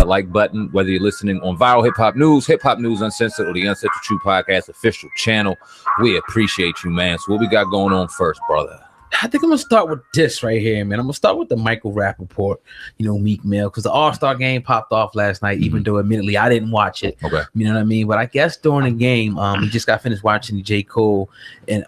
that like button, whether you're listening on Viral Hip Hop News Uncensored, or the Uncensored True Podcast official channel. We appreciate you, man. So what we got going on first, brother? I think I'm gonna start with this right here, man. I'm gonna start with the Micheal Rapaport, Meek Mill, because the All-Star game popped off last night, even though admittedly I didn't watch it. Okay. You know what I mean? But I guess during the game, we just got finished watching J. Cole, and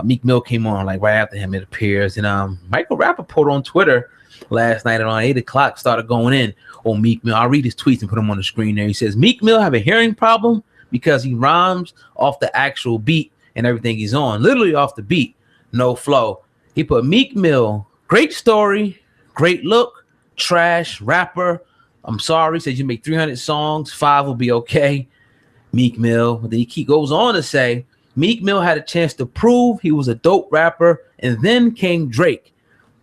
Meek Mill came on like right after him, it appears. And Micheal Rapaport on Twitter last night around 8 o'clock started going in on Meek Mill. I'll read his tweets and put them on the screen there. He says, Meek Mill have a hearing problem because he rhymes off the actual beat and everything he's on, literally off the beat. No flow. He put Meek Mill, great story, great look, trash rapper. I'm sorry. Says you make 300 songs, 5 will be okay. Meek Mill. Then he goes on to say Meek Mill had a chance to prove he was a dope rapper, and then came Drake.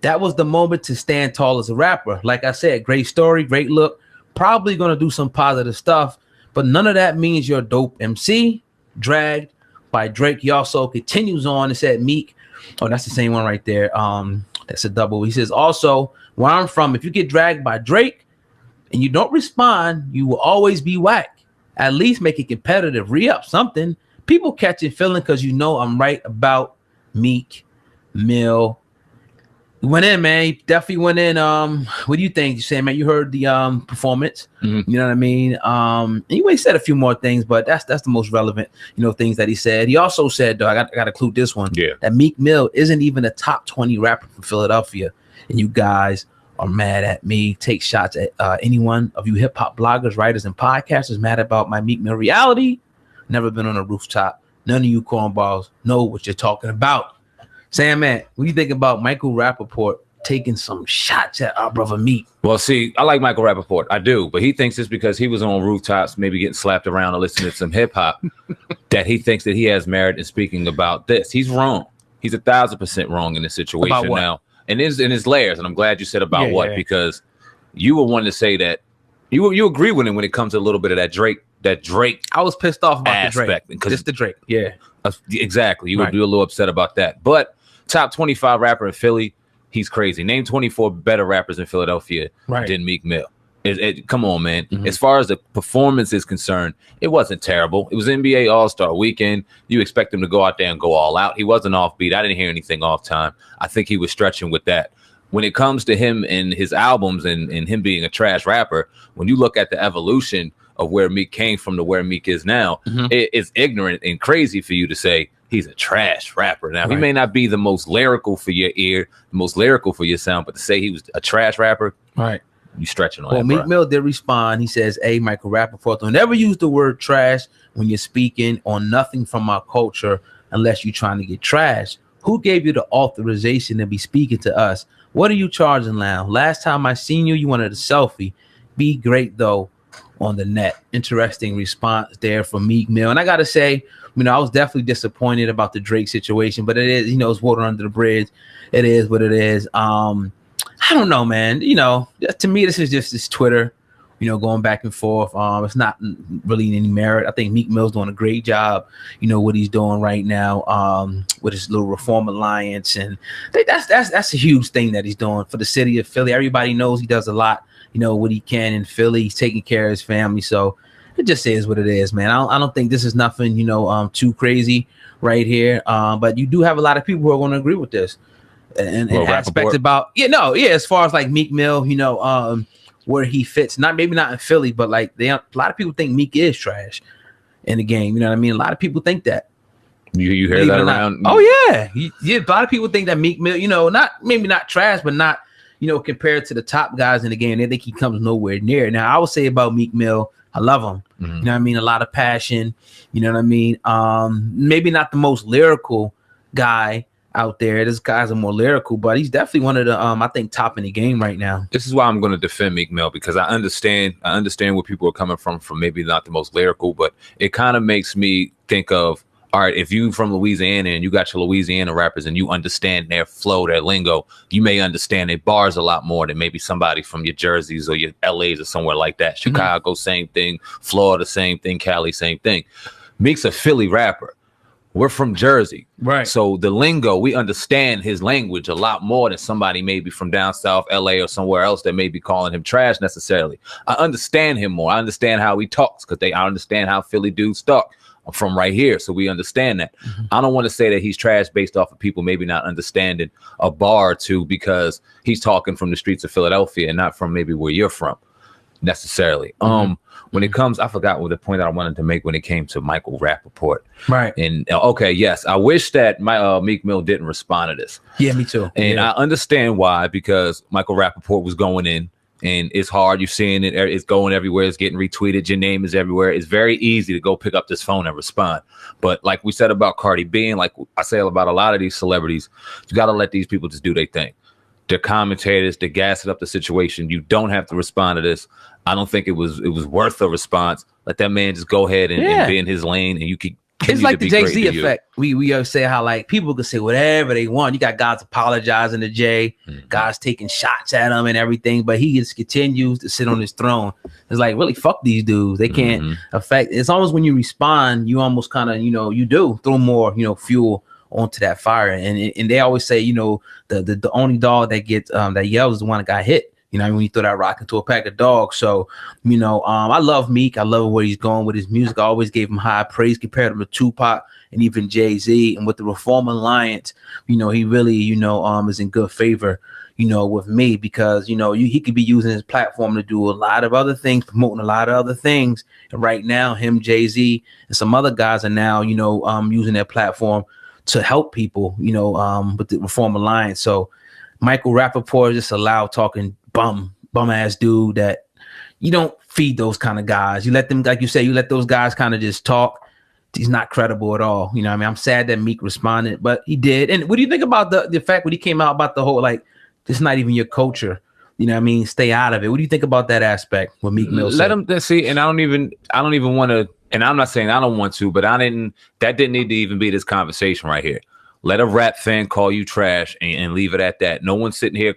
That was the moment to stand tall as a rapper. Like I said, great story, great look, probably gonna do some positive stuff, but none of that means you're a dope MC. Dragged by Drake. He also continues on and said Meek. Oh, that's the same one right there. That's a double. He says, also, where I'm from, if you get dragged by Drake and you don't respond, you will always be whack. At least make it competitive. Re-up something. People catch it feeling because I'm right about Meek Mill. He went in, man. He definitely went in. What do you think? You saying, man, you heard the performance. You know what I mean? Anyway, he said a few more things, but that's the most relevant, things that he said. He also said, though, I got to include this one, that Meek Mill isn't even a top 20 rapper from Philadelphia. And you guys are mad at me. Take shots at any one of you hip hop bloggers, writers, and podcasters mad about my Meek Mill reality. Never been on a rooftop. None of you cornballs know what you're talking about. SamAnt, what do you think about Micheal Rapaport taking some shots at our brother Meek? Well, see, I like Micheal Rapaport. I do. But he thinks it's because he was on rooftops, maybe getting slapped around or listening to some hip hop, that he thinks that he has merit in speaking about this. He's wrong. He's 1,000% wrong in this situation now. And in his layers. And I'm glad you said about because you were one to say that you agree with him when it comes to a little bit of that Drake. I was pissed off about aspect, the Drake. Just the Drake. Yeah. Exactly. You would be a little upset about that. But top 25 rapper in Philly, he's crazy. Name 24 better rappers in Philadelphia than Meek Mill. Come on, man. As far as the performance is concerned, it wasn't terrible. It was NBA All-Star weekend. You expect him to go out there and go all out. He wasn't offbeat. I didn't hear anything off time. I think he was stretching with that. When it comes to him and his albums and him being a trash rapper, when you look at the evolution of where Meek came from to where Meek is now, it's ignorant and crazy for you to say he's a trash rapper. Now, he may not be the most lyrical for your ear, the most lyrical for your sound, but to say he was a trash rapper, you stretching on that. Well, Meek Mill did respond. He says, hey, Micheal Rapaport, don't ever use the word trash when you're speaking on nothing from our culture unless you're trying to get trash. Who gave you the authorization to be speaking to us? What are you charging now? Last time I seen you, you wanted a selfie. Be great, though, on the net. Interesting response there from Meek Mill. And I got to say, I was definitely disappointed about the Drake situation, but it is, it's water under the bridge. It is what it is. I don't know, man. To me, this is just this Twitter, going back and forth. It's not really any merit. I think Meek Mill's doing a great job, what he's doing right now, with his little Reform Alliance. And that's a huge thing that he's doing for the city of Philly. Everybody knows he does a lot, what he can in Philly. He's taking care of his family. So it just is what it is, man. I don't think this is nothing, too crazy right here. But you do have a lot of people who are going to agree with this. And aspects about as far as like Meek Mill, where he fits, maybe not in Philly, but like a lot of people think Meek is trash in the game. You know what I mean? A lot of people think that. You hear that around? Oh yeah, a lot of people think that Meek Mill, maybe not trash, but not compared to the top guys in the game, they think he comes nowhere near. Now I would say about Meek Mill, I love him. You know what I mean? A lot of passion. You know what I mean? Maybe not the most lyrical guy out there. This guy's a more lyrical, but he's definitely one of the I think top in the game right now. This is why I'm going to defend Meek Mill, because I understand where people are coming from maybe not the most lyrical, but it kind of makes me think of, all right, if you from Louisiana and you got your Louisiana rappers and you understand their flow, their lingo, you may understand their bars a lot more than maybe somebody from your Jerseys or your LAs or somewhere like that. Chicago, same thing. Florida, same thing. Cali, same thing. Meek's a Philly rapper. We're from Jersey. Right. So the lingo, we understand his language a lot more than somebody maybe from down south, LA or somewhere else that may be calling him trash necessarily. I understand him more. I understand how he talks because I understand how Philly dudes talk. I'm from right here, so we understand that. I don't want to say that he's trash based off of people maybe not understanding a bar or two because he's talking from the streets of Philadelphia and not from maybe where you're from necessarily. When it comes, I forgot what the point that I wanted to make when it came to Micheal Rapaport. Right. And okay, yes, I wish that my Meek Mill didn't respond to this. Yeah, me too. And I understand why, because Micheal Rapaport was going in, and it's hard. You're seeing it. It's going everywhere. It's getting retweeted. Your name is everywhere. It's very easy to go pick up this phone and respond. But like we said about Cardi B, and like I say about a lot of these celebrities, you got to let these people just do their thing. They're commentators. They're gassing up the situation. You don't have to respond to this. I don't think it was worth a response. Let that man just go ahead and be in his lane, and you can. It's like the Jay-Z effect. We always say how like people can say whatever they want. You got guys apologizing to Jay, guys taking shots at him and everything, but he just continues to sit on his throne. It's like, really, fuck these dudes. They can't affect. It's almost when you respond, you almost kind of, you do throw more, fuel onto that fire. And they always say, the only dog that gets that yells is the one that got hit. When you throw that rock into a pack of dogs. So, I love Meek. I love where he's going with his music. I always gave him high praise, compared him to Tupac and even Jay-Z. And with the Reform Alliance, he really, is in good favor, with me, because, he could be using his platform to do a lot of other things, promoting a lot of other things. And right now, him, Jay-Z, and some other guys are now, using their platform to help people, with the Reform Alliance. So Micheal Rapaport is just a loud talking bum ass dude that you don't feed those kind of guys. You let them, like you say, you let those guys kind of just talk. He's not credible at all. I'm sad that Meek responded, but he did. And what do you think about the fact when he came out about the whole, like, it's not even your culture? Stay out of it. What do you think about that aspect? What Meek Mill said? Let him see. And I don't even want to, and I'm not saying I don't want to, but that didn't need to even be this conversation right here. Let a rap fan call you trash and leave it at that. No one's sitting here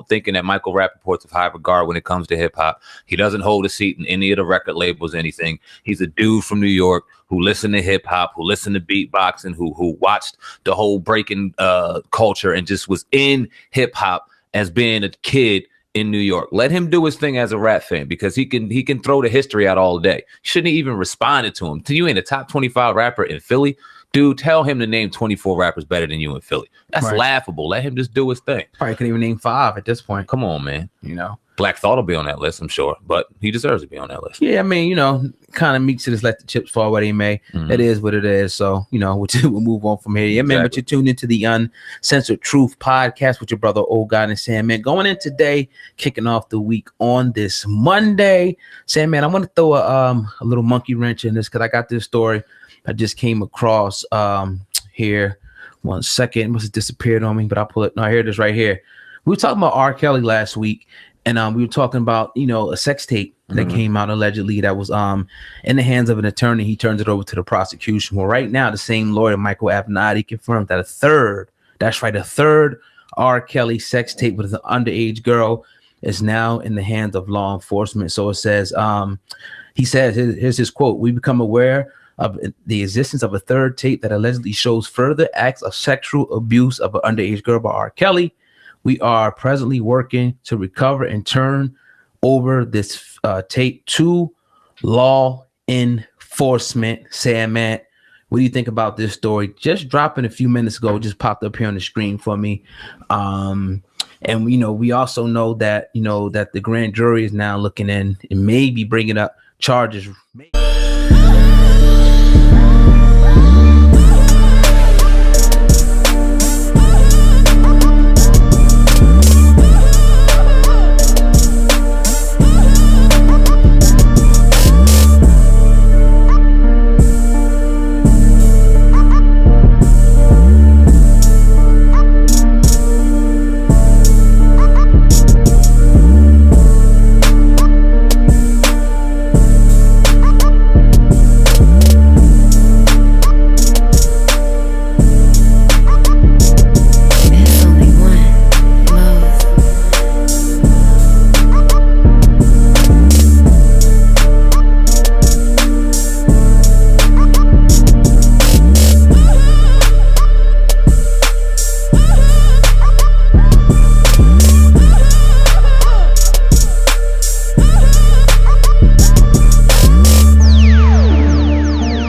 thinking that Micheal Rapaport's of high regard when it comes to hip hop. He doesn't hold a seat in any of the record labels, anything. He's a dude from New York who listened to hip hop, who listened to beatboxing, who watched the whole breaking culture and just was in hip hop as being a kid in New York. Let him do his thing as a rap fan, because he can throw the history out all day. Shouldn't have even responded to him. You ain't a top 25 rapper in Philly. Dude, tell him to name 24 rappers better than you in Philly. That's laughable. Let him just do his thing. Probably couldn't even name 5 at this point. Come on, man. Black Thought will be on that list, I'm sure, but he deserves to be on that list. Yeah, I mean, kind of Meek to just let the chips fall where they may. It is what it is. So, we'll move on from here. Yeah, man, but you're tuned into the Uncensored Truth podcast with your brother, Old God and SamAnt. Going in today, kicking off the week on this Monday. SamAnt, I want to throw a little monkey wrench in this because I got this story I just came across here. 1 second. It must have disappeared on me, but I'll pull it. No, here it is right here. We were talking about R. Kelly last week, and we were talking about, a sex tape that came out allegedly that was in the hands of an attorney. He turns it over to the prosecution. Well, right now, the same lawyer, Michael Abnadi, confirmed that a third R. Kelly sex tape with an underage girl is now in the hands of law enforcement. So it says, he says, here's his quote: "We become aware of the existence of a third tape that allegedly shows further acts of sexual abuse of an underage girl by R. Kelly. We are presently working to recover and turn over this tape to law enforcement." SamAnt, what do you think about this story? Just dropping a few minutes ago, just popped up here on the screen for me. And we also know that that the grand jury is now looking in and maybe bringing up charges.